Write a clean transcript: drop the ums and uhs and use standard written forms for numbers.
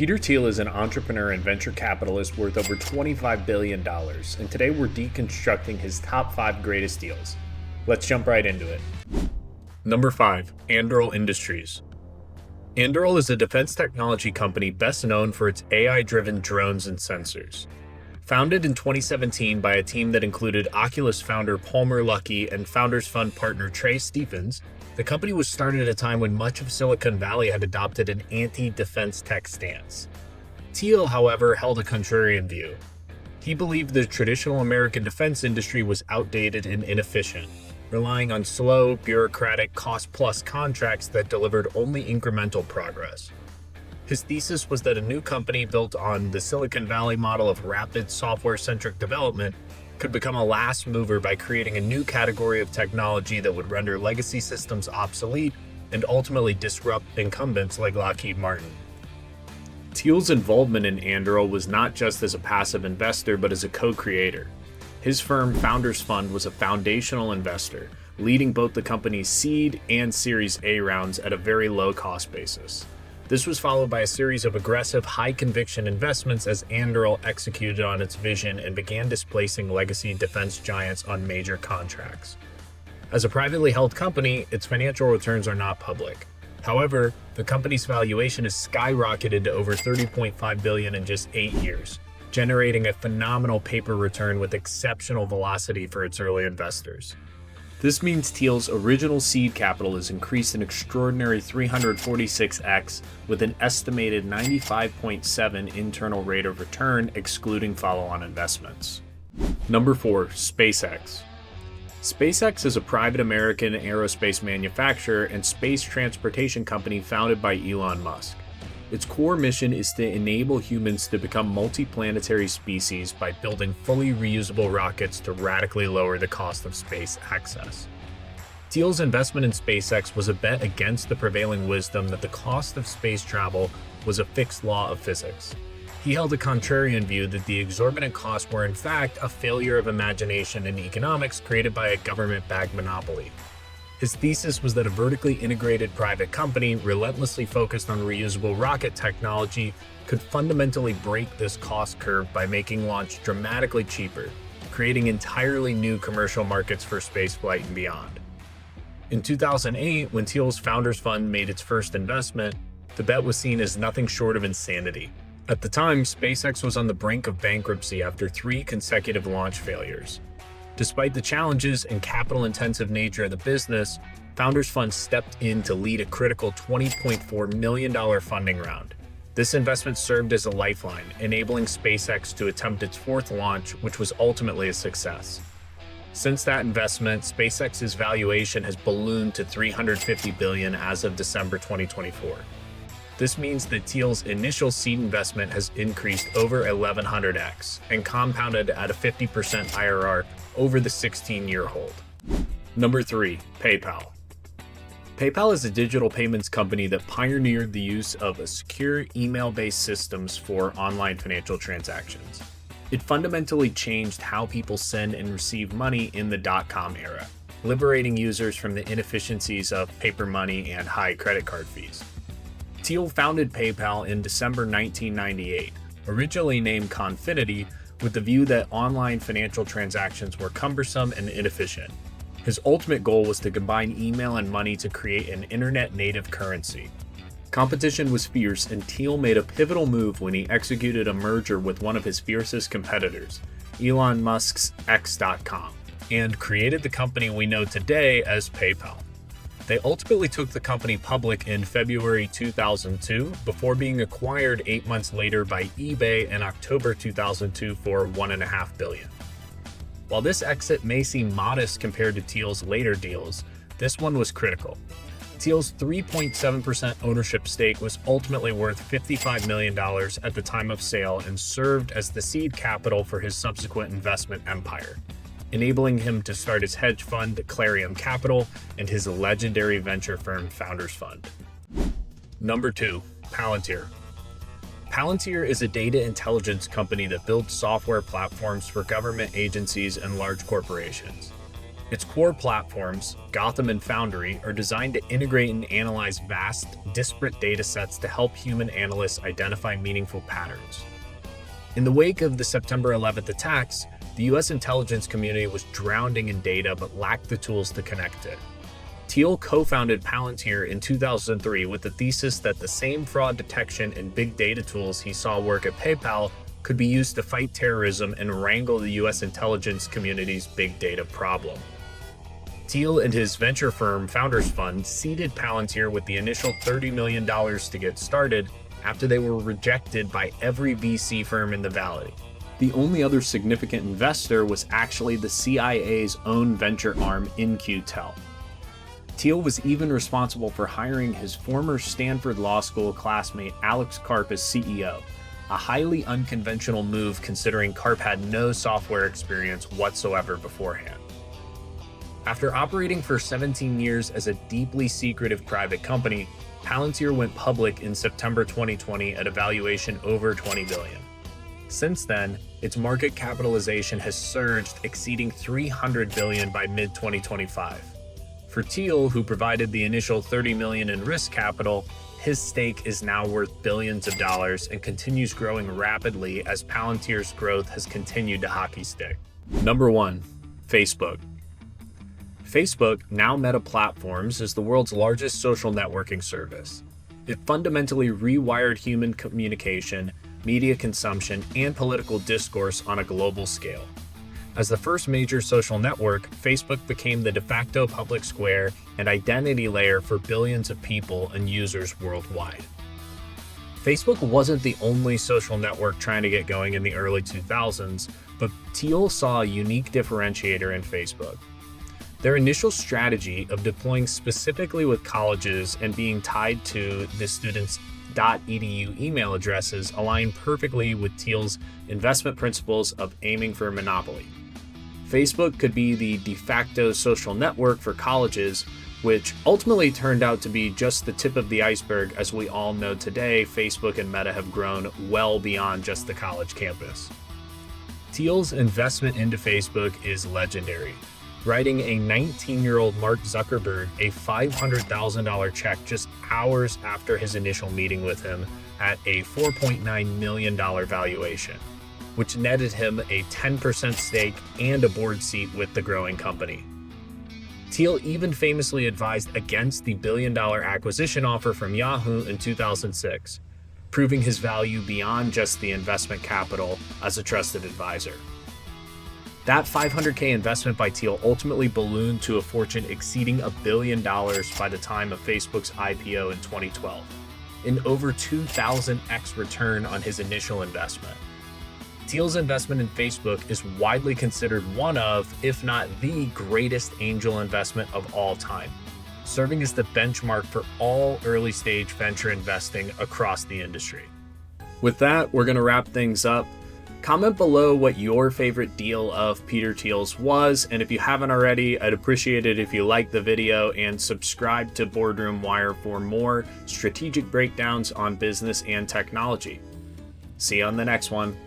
Peter Thiel is an entrepreneur and venture capitalist worth over $25 billion, and today we're deconstructing his top 5 greatest deals. Let's jump right into it. Number 5. Anduril Industries. Anduril is a defense technology company best known for its AI-driven drones and sensors. Founded in 2017 by a team that included Oculus founder Palmer Luckey and Founders Fund partner Trey Stephens, the company was started at a time when much of Silicon Valley had adopted an anti-defense tech stance. Thiel, however, held a contrarian view. He believed the traditional American defense industry was outdated and inefficient, relying on slow, bureaucratic, cost-plus contracts that delivered only incremental progress. His thesis was that a new company built on the Silicon Valley model of rapid software-centric development could become a last mover by creating a new category of technology that would render legacy systems obsolete and ultimately disrupt incumbents like Lockheed Martin. Thiel's involvement in Anduril was not just as a passive investor but as a co-creator. His firm, Founders Fund, was a foundational investor, leading both the company's seed and Series A rounds at a very low cost basis. This was followed by a series of aggressive, high-conviction investments as Anduril executed on its vision and began displacing legacy defense giants on major contracts. As a privately held company, its financial returns are not public. However, the company's valuation has skyrocketed to over $30.5 billion in just 8 years, generating a phenomenal paper return with exceptional velocity for its early investors. This means Thiel's original seed capital is increased an extraordinary 346x with an estimated 95.7 internal rate of return excluding follow-on investments. Number 4. SpaceX. SpaceX is a private American aerospace manufacturer and space transportation company founded by Elon Musk. Its core mission is to enable humans to become multiplanetary species by building fully reusable rockets to radically lower the cost of space access. Thiel's investment in SpaceX was a bet against the prevailing wisdom that the cost of space travel was a fixed law of physics. He held a contrarian view that the exorbitant costs were in fact a failure of imagination and economics created by a government-backed monopoly. His thesis was that a vertically integrated private company relentlessly focused on reusable rocket technology could fundamentally break this cost curve by making launch dramatically cheaper, creating entirely new commercial markets for spaceflight and beyond. In 2008, when Thiel's Founders Fund made its first investment, the bet was seen as nothing short of insanity. At the time, SpaceX was on the brink of bankruptcy after 3 consecutive launch failures. Despite the challenges and capital-intensive nature of the business, Founders Fund stepped in to lead a critical $20.4 million funding round. This investment served as a lifeline, enabling SpaceX to attempt its 4th launch, which was ultimately a success. Since that investment, SpaceX's valuation has ballooned to $350 billion as of December 2024. This means that Thiel's initial seed investment has increased over 1100x and compounded at a 50% IRR over the 16-year hold. Number 3. PayPal. PayPal is a digital payments company that pioneered the use of secure email-based systems for online financial transactions. It fundamentally changed how people send and receive money in the dot-com era, liberating users from the inefficiencies of paper money and high credit card fees. Thiel founded PayPal in December 1998, originally named Confinity, with the view that online financial transactions were cumbersome and inefficient. His ultimate goal was to combine email and money to create an internet-native currency. Competition was fierce, and Thiel made a pivotal move when he executed a merger with one of his fiercest competitors, Elon Musk's X.com, and created the company we know today as PayPal. They ultimately took the company public in February 2002 before being acquired 8 months later by eBay in October 2002 for $1.5 billion. While this exit may seem modest compared to Thiel's later deals, this one was critical. Thiel's 3.7% ownership stake was ultimately worth $55 million at the time of sale and served as the seed capital for his subsequent investment empire, enabling him to start his hedge fund, Clarium Capital, and his legendary venture firm, Founders Fund. Number 2. Palantir. Palantir is a data intelligence company that builds software platforms for government agencies and large corporations. Its core platforms, Gotham and Foundry, are designed to integrate and analyze vast, disparate data sets to help human analysts identify meaningful patterns. In the wake of the September 11th attacks, the US intelligence community was drowning in data but lacked the tools to connect it. Thiel co-founded Palantir in 2003 with the thesis that the same fraud detection and big data tools he saw work at PayPal could be used to fight terrorism and wrangle the US intelligence community's big data problem. Thiel and his venture firm Founders Fund seeded Palantir with the initial $30 million to get started after they were rejected by every VC firm in the Valley. The only other significant investor was actually the CIA's own venture arm, In-Q-Tel. Thiel was even responsible for hiring his former Stanford Law School classmate Alex Karp as CEO, a highly unconventional move considering Karp had no software experience whatsoever beforehand. After operating for 17 years as a deeply secretive private company, Palantir went public in September 2020 at a valuation over $20 billion. Since then, its market capitalization has surged, exceeding $300 billion by mid-2025. For Thiel, who provided the initial $30 million in risk capital, his stake is now worth billions of dollars and continues growing rapidly as Palantir's growth has continued to hockey stick. Number 1. Facebook. Facebook, now Meta Platforms, is the world's largest social networking service. It fundamentally rewired human communication, media consumption, and political discourse on a global scale. As the first major social network, Facebook became the de facto public square and identity layer for billions of people and users worldwide. Facebook wasn't the only social network trying to get going in the early 2000s, but Thiel saw a unique differentiator in Facebook. Their initial strategy of deploying specifically with colleges and being tied to the students' .edu email addresses aligned perfectly with Thiel's investment principles of aiming for a monopoly. Facebook could be the de facto social network for colleges, which ultimately turned out to be just the tip of the iceberg. As we all know today, Facebook and Meta have grown well beyond just the college campus. Thiel's investment into Facebook is legendary, writing a 19-year-old Mark Zuckerberg a $500,000 check just hours after his initial meeting with him at a $4.9 million valuation, which netted him a 10% stake and a board seat with the growing company. Thiel even famously advised against the billion-dollar acquisition offer from Yahoo in 2006, proving his value beyond just the investment capital as a trusted advisor. That $500K investment by Thiel ultimately ballooned to a fortune exceeding $1 billion by the time of Facebook's IPO in 2012, an over 2,000x return on his initial investment. Thiel's investment in Facebook is widely considered one of, if not the greatest angel investment of all time, serving as the benchmark for all early-stage venture investing across the industry. With that, we're going to wrap things up. Comment below what your favorite deal of Peter Thiel's was, and if you haven't already, I'd appreciate it if you like the video and subscribe to Boardroom Wire for more strategic breakdowns on business and technology. See you on the next one.